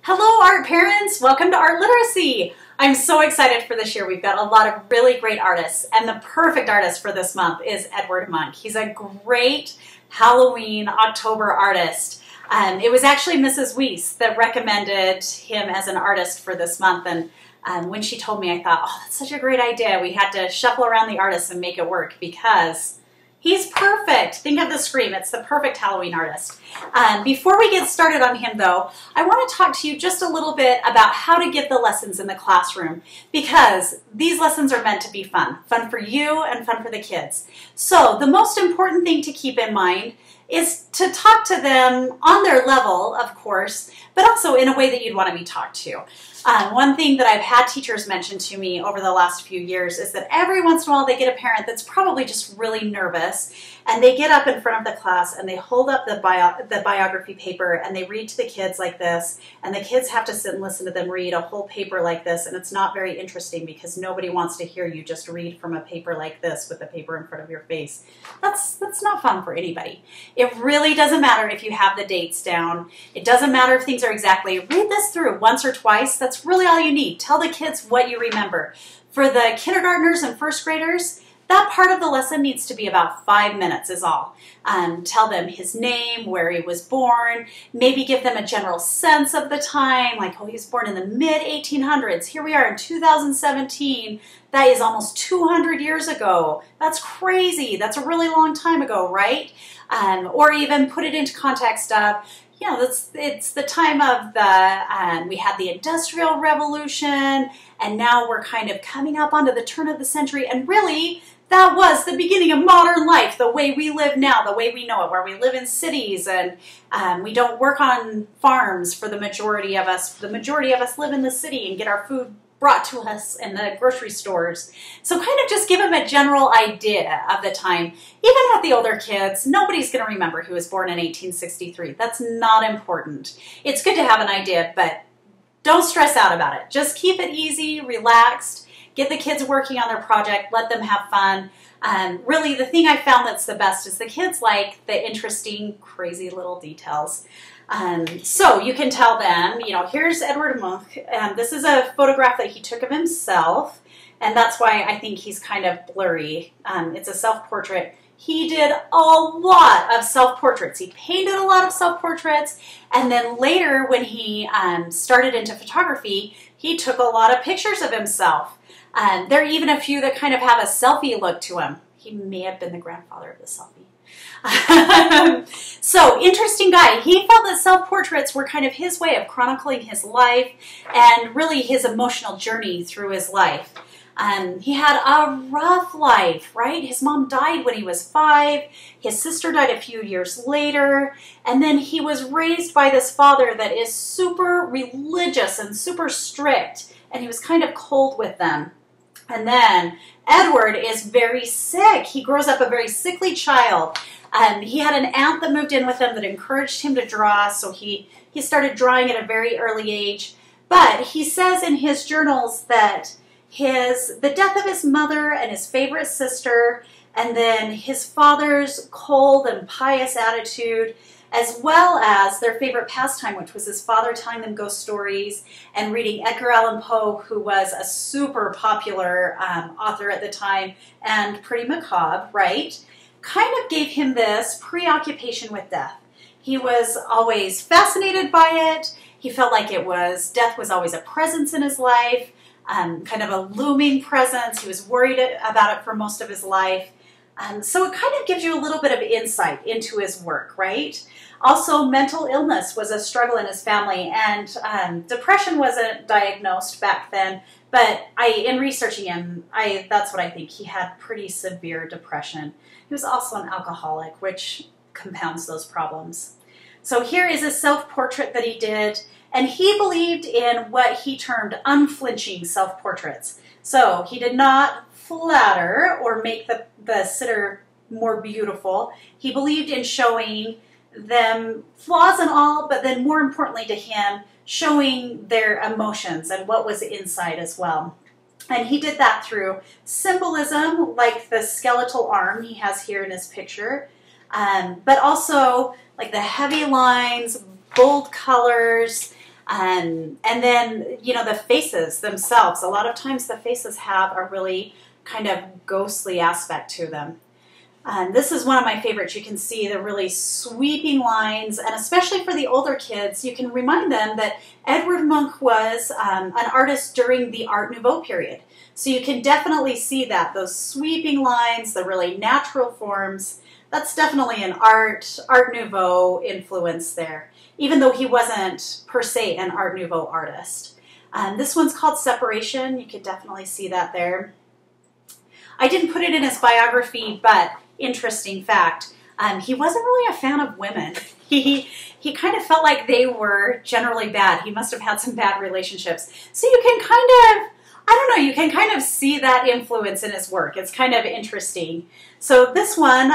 Hello, art parents! Welcome to Art Literacy! I'm so excited for this year. We've got a lot of really great artists, and the perfect artist for this month is Edvard Munch. He's a great Halloween October artist. It was actually Mrs. Weiss that recommended him as an artist for this month, and when she told me, I thought, oh, that's such a great idea. We had to shuffle around the artists and make it work because he's perfect. Think of the scream. It's the perfect Halloween artist. Before we get started on him, though, I want to talk to you just a little bit about how to get the lessons in the classroom, because these lessons are meant to be fun. Fun for you and fun for the kids. So the most important thing to keep in mind is to talk to them on their level, of course, but also in a way that you'd want to be talked to. One thing that I've had teachers mention to me over the last few years is that every once in a while they get a parent that's probably just really nervous, and they get up in front of the class and they hold up the biography paper and they read to the kids like this, and the kids have to sit and listen to them read a whole paper like this, and it's not very interesting because nobody wants to hear you just read from a paper like this with the paper in front of your face. That's not fun for anybody. It really doesn't matter if you have the dates down. It doesn't matter if things are exactly, read this through once or twice. That's really all you need. Tell the kids what you remember. For the kindergartners and first graders, that part of the lesson needs to be about 5 minutes is all. Tell them his name, where he was born, maybe give them a general sense of the time, like, oh, he was born in the mid-1800s. Here we are in 2017. That is almost 200 years ago. That's crazy. That's a really long time ago, right? Or even put it into context of, you know, it's the time of we had the Industrial Revolution, and now we're kind of coming up onto the turn of the century, and really, that was the beginning of modern life, the way we live now, the way we know it, where we live in cities, and we don't work on farms for the majority of us. The majority of us live in the city and get our food brought to us in the grocery stores. So kind of just give them a general idea of the time. Even with the older kids, nobody's going to remember who was born in 1863. That's not important. It's good to have an idea, but don't stress out about it. Just keep it easy, relaxed, get the kids working on their project, let them have fun. Really, the thing I found that's the best is the kids like the interesting, crazy little details. So you can tell them, you know, here's Edvard Munch. This is a photograph that he took of himself, and that's why I think he's kind of blurry. It's a self-portrait. He did a lot of self-portraits. He painted a lot of self-portraits, and then later when he started into photography, he took a lot of pictures of himself. There are even a few that kind of have a selfie look to him. He may have been the grandfather of the selfie. So, interesting guy. He felt that self-portraits were kind of his way of chronicling his life and really his emotional journey through his life. He had a rough life, right? His mom died when he was 5. His sister died a few years later. And then he was raised by this father that is super religious and super strict. And he was kind of cold with them. And then Edvard is very sick. He grows up a very sickly child. He had an aunt that moved in with him that encouraged him to draw, so he started drawing at a very early age. But he says in his journals that the death of his mother and his favorite sister, and then his father's cold and pious attitude, as well as their favorite pastime, which was his father telling them ghost stories and reading Edgar Allan Poe, who was a super popular author at the time and pretty macabre, right? Kind of gave him this preoccupation with death. He was always fascinated by it. He felt like death was always a presence in his life, kind of a looming presence. He was worried about it for most of his life. So it kind of gives you a little bit of insight into his work, right? Also, mental illness was a struggle in his family, and depression wasn't diagnosed back then, but in researching him, that's what I think. He had pretty severe depression. He was also an alcoholic, which compounds those problems. So here is a self-portrait that he did, and he believed in what he termed unflinching self-portraits. So he did not flatter or make the sitter more beautiful. He believed in showing them flaws and all, but then more importantly to him, showing their emotions and what was inside as well. And he did that through symbolism, like the skeletal arm he has here in his picture, but also like the heavy lines, bold colors, And then, you know, the faces themselves, a lot of times the faces have a really kind of ghostly aspect to them. This is one of my favorites. You can see the really sweeping lines, and especially for the older kids, you can remind them that Edvard Munch was an artist during the Art Nouveau period. So you can definitely see that, those sweeping lines, the really natural forms. That's definitely an Art Nouveau influence there, even though he wasn't per se an Art Nouveau artist. This one's called Separation. You could definitely see that there. I didn't put it in his biography, but interesting fact, he wasn't really a fan of women. He kind of felt like they were generally bad. He must have had some bad relationships. So you can kind of, I don't know, you can kind of see that influence in his work. It's kind of interesting. So this one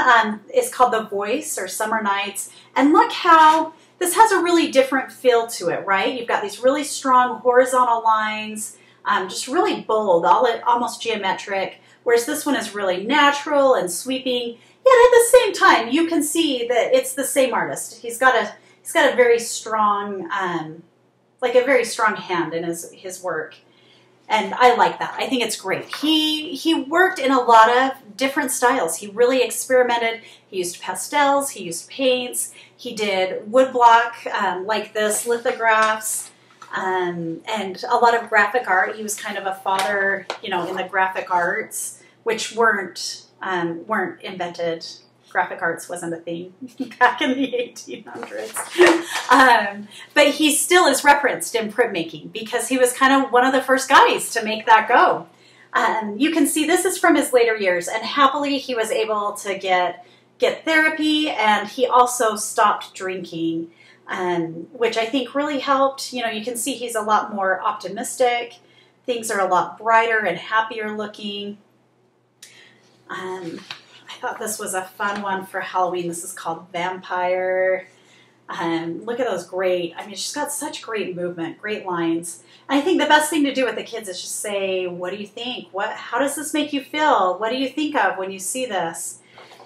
is called The Voice, or Summer Nights. And look how this has a really different feel to it, right? You've got these really strong horizontal lines, just really bold, almost geometric. Whereas this one is really natural and sweeping. Yet at the same time, you can see that it's the same artist. He's got a very strong, like a very strong hand in his work. And I like that. I think it's great. He worked in a lot of different styles. He really experimented. He used pastels, he used paints, he did woodblock like this, lithographs, and a lot of graphic art. He was kind of a father, you know, in the graphic arts, which weren't invented. Graphic arts wasn't a thing back in the 1800s. But he still is referenced in printmaking because he was kind of one of the first guys to make that go. You can see this is from his later years, and happily he was able to get therapy, and he also stopped drinking, which I think really helped. You know, you can see he's a lot more optimistic. Things are a lot brighter and happier looking. I thought this was a fun one for Halloween. This is called Vampire. Look at those great, I mean, she's got such great movement, great lines. And I think the best thing to do with the kids is just say, what do you think? How does this make you feel? What do you think of when you see this?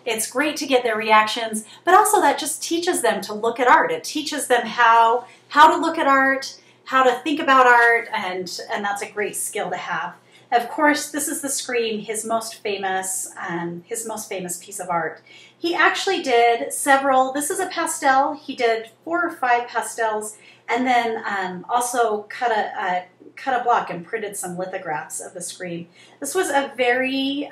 It's great to get their reactions, but also that just teaches them to look at art. It teaches them how to look at art, how to think about art, and that's a great skill to have. Of course, this is the Scream, his most famous piece of art. He actually did several. This is a pastel. He did 4 or 5 pastels, and then also cut a block and printed some lithographs of the Scream. This was a very,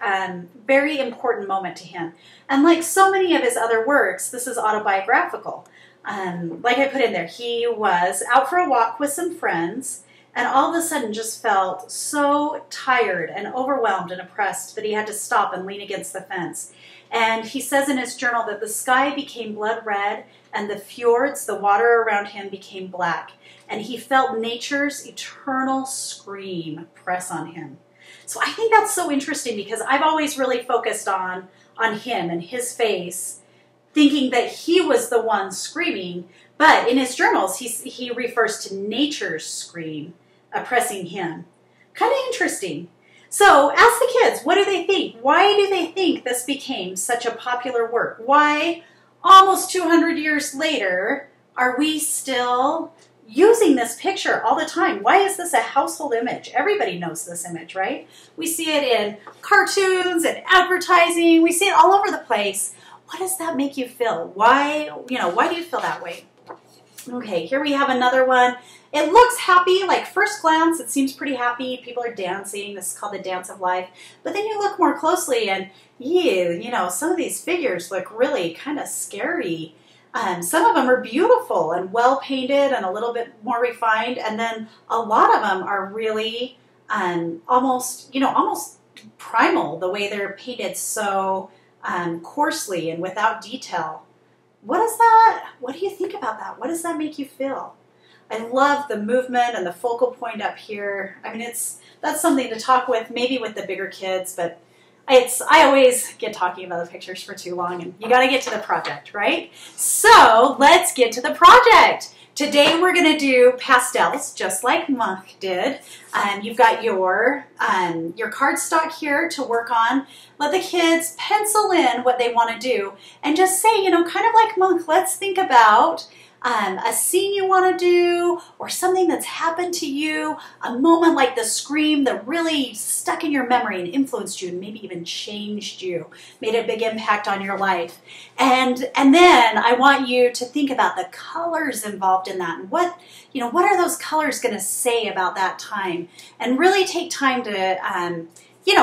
very important moment to him. And like so many of his other works, this is autobiographical. Like I put in there, he was out for a walk with some friends, and all of a sudden just felt so tired and overwhelmed and oppressed that he had to stop and lean against the fence. And he says in his journal that the sky became blood red and the fjords, the water around him, became black. And he felt nature's eternal scream press on him. So I think that's so interesting because I've always really focused on him and his face, thinking that he was the one screaming. But in his journals, he refers to nature's scream oppressing him. Kind of interesting. So ask the kids, what do they think? Why do they think this became such a popular work? Why, almost 200 years later, are we still using this picture all the time? Why is this a household image? Everybody knows this image, right? We see it in cartoons and advertising. We see it all over the place. What does that make you feel? Why do you feel that way? Okay, here we have another one. It looks happy, like first glance, it seems pretty happy. People are dancing. This is called the Dance of Life. But then you look more closely and some of these figures look really kind of scary. Some of them are beautiful and well painted and a little bit more refined. And then a lot of them are really almost primal, the way they're painted so coarsely and without detail. What do you think about that? What does that make you feel? I love the movement and the focal point up here. I mean, that's something to talk with, maybe with the bigger kids, but I always get talking about the pictures for too long, and you got to get to the project, right? So let's get to the project. Today we're going to do pastels, just like Munch did. You've got your cardstock here to work on. Let the kids pencil in what they want to do, and just say, kind of like Munch, let's think about a scene you want to do, or something that's happened to you, a moment like the scream that really stuck in your memory and influenced you and maybe even changed you, made a big impact on your life. And then I want you to think about the colors involved in that and what are those colors going to say about that time, and really take time to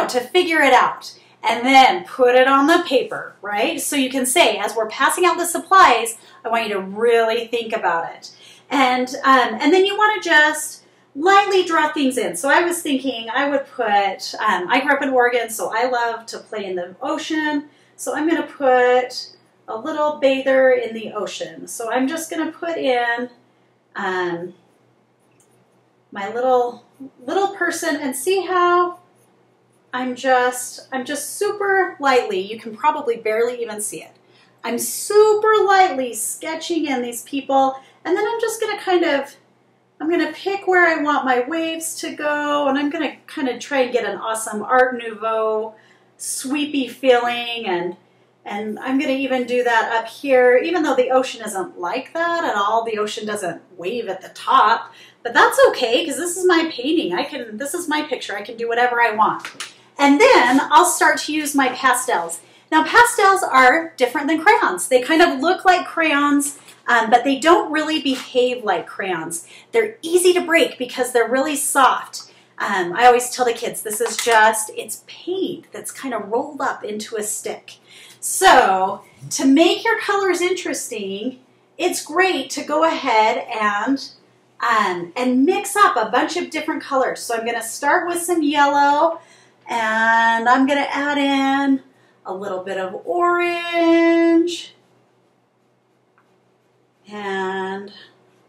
to figure it out. And then put it on the paper, right? So you can say, as we're passing out the supplies, I want you to really think about it. And then you want to just lightly draw things in. So I was thinking I would put, I grew up in Oregon, so I love to play in the ocean. So I'm going to put a little bather in the ocean. So I'm just going to put in my little person, and see how I'm just super lightly, you can probably barely even see it. I'm super lightly sketching in these people, and then I'm just going to I'm going to pick where I want my waves to go, and I'm going to kind of try and get an awesome Art Nouveau sweepy feeling, and I'm going to even do that up here, even though the ocean isn't like that at all. The ocean doesn't wave at the top, but that's okay because this is my painting. This is my picture. I can do whatever I want. And then I'll start to use my pastels. Now, pastels are different than crayons. They kind of look like crayons, but they don't really behave like crayons. They're easy to break because they're really soft. I always tell the kids, this is it's paint that's kind of rolled up into a stick. So to make your colors interesting, it's great to go ahead and mix up a bunch of different colors. So I'm going to start with some yellow, and I'm going to add in a little bit of orange. And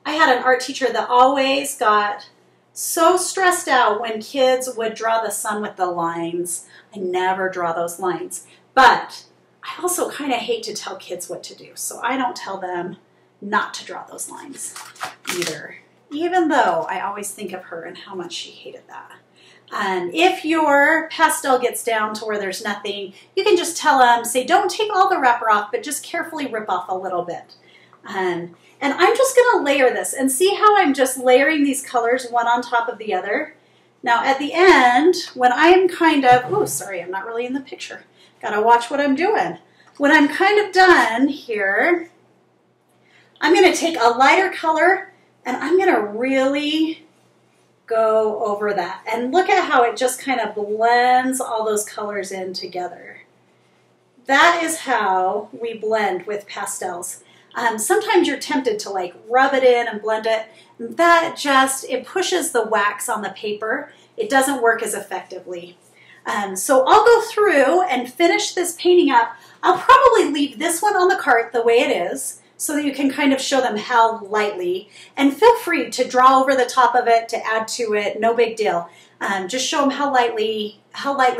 I had an art teacher that always got so stressed out when kids would draw the sun with the lines. I never draw those lines. But I also kind of hate to tell kids what to do, so I don't tell them not to draw those lines either, even though I always think of her and how much she hated that. If your pastel gets down to where there's nothing, you can just tell them, say, don't take all the wrapper off, but just carefully rip off a little bit. And I'm just going to layer this, and see how I'm just layering these colors one on top of the other. Now at the end, when I'm oh, sorry, I'm not really in the picture. Gotta watch what I'm doing. When I'm kind of done here, I'm going to take a lighter color, and I'm going to really go over that. And look at how it just kind of blends all those colors in together. That is how we blend with pastels. Sometimes you're tempted to like rub it in and blend it. It pushes the wax on the paper. It doesn't work as effectively. So I'll go through and finish this painting up. I'll probably leave this one on the cart the way it is, so that you can kind of show them how lightly, and feel free to draw over the top of it, to add to it, no big deal. Just show them how lightly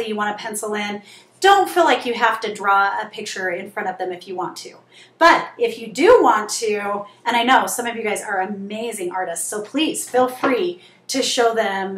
you want to pencil in. Don't feel like you have to draw a picture in front of them if you want to. But if you do want to, and I know some of you guys are amazing artists, so please feel free to show them,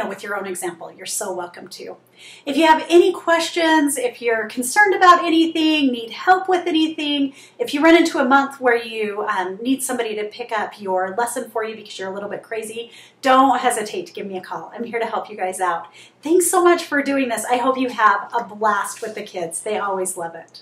with your own example. You're so welcome to. If you have any questions, if you're concerned about anything, need help with anything, if you run into a month where you need somebody to pick up your lesson for you because you're a little bit crazy, don't hesitate to give me a call. I'm here to help you guys out. Thanks so much for doing this. I hope you have a blast with the kids. They always love it.